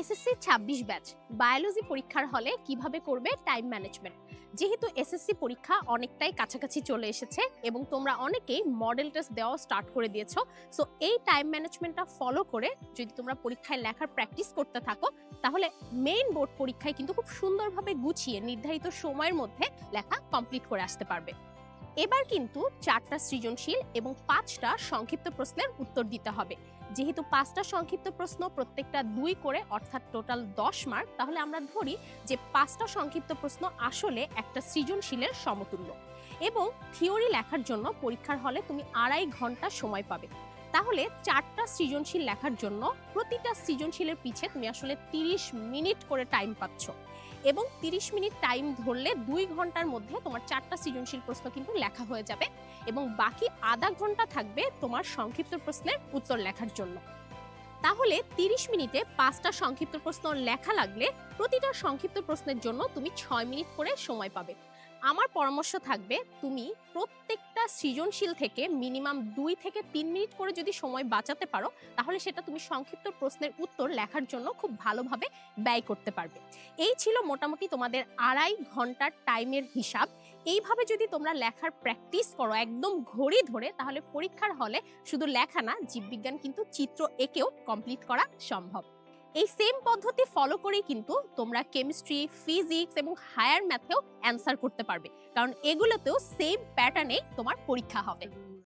SSC ২৬ batch biology পরীক্ষার হলে কিভাবে করবে টাইম ম্যানেজমেন্ট। যেহেতু এসএসসি পরীক্ষা অনেকটাই কাছাকাছি চলে এসেছে এবং তোমরা অনেকেই মডেল টেস্ট দেওয়া স্টার্ট করে দিয়েছো, সো এই টাইম ম্যানেজমেন্টটা ফলো করে যদি তোমরা পরীক্ষায় লেখার প্র্যাকটিস করতে থাকো, তাহলে মেইন বোর্ড পরীক্ষায় কিন্তু খুব সুন্দরভাবে গুছিয়ে নির্ধারিত সময়ের মধ্যে লেখা কমপ্লিট করে আসতে পারবে। এবার কিন্তু 4টা সৃজনশীল এবং 5টা সংক্ষিপ্ত প্রশ্নের উত্তর দিতে হবে। যেহেতু 5টা সংক্ষিপ্ত প্রশ্ন প্রত্যেকটা 2 করে, অর্থাৎ টোটাল 10 মার্ক, তাহলে আমরা ধরি যে 5টা সংক্ষিপ্ত প্রশ্ন আসলে একটা সৃজনশীলের সমতুল্য। এবং থিওরি লেখার জন্য পরীক্ষার হলে তুমি 2.5 ঘন্টা সময় পাবে। তাহলে 4টা সৃজনশীল লেখার জন্য প্রতিটা সৃজনশীলের পিছে তুমি আসলে 30 মিনিট করে টাইম পাচ্ছ এবং 30 মিনিট টাইম ধরলে 2 ঘন্টার মধ্যে তোমার 4টা সৃজনশীল প্রশ্ন কিন্তু লেখা হয়ে যাবে এবং বাকি আধা ঘন্টা থাকবে তোমার সংক্ষিপ্ত প্রশ্নের উত্তর লেখার জন্য। তাহলে 30 মিনিটে 5টা সংক্ষিপ্ত প্রশ্ন লেখা লাগলে প্রতিটা সংক্ষিপ্ত প্রশ্নের জন্য তুমি 6 মিনিট করে সময় পাবে। আমার পরামর্শ থাকবে তুমি প্রত্যেকটা সৃজনশীল থেকে মিনিমাম 2 থেকে 3 মিনিট করে যদি সময় বাঁচাতে পারো, তাহলে সেটা তুমি সংক্ষিপ্ত প্রশ্নের উত্তর লেখার জন্য খুব ভালোভাবে ব্যয় করতে পারবে। এই ছিল মোটামুটি তোমাদের 2.5 ঘন্টার টাইমের হিসাব। এইভাবে যদি তোমরা লেখার প্র্যাকটিস করো একদম ঘড়ি ধরে, তাহলে পরীক্ষার হলে শুধু লেখা না, জীববিজ্ঞান কিন্তু চিত্র এঁকেও কমপ্লিট করা সম্ভব। এই সেম পদ্ধতি ফলো করেই কিন্তু তোমরা কেমিস্ট্রি, ফিজিক্স এবং হায়ার ম্যাথেও অ্যান্সার করতে পারবে, কারণ এগুলোতেও সেম প্যাটার্নে তোমার পরীক্ষা হবে।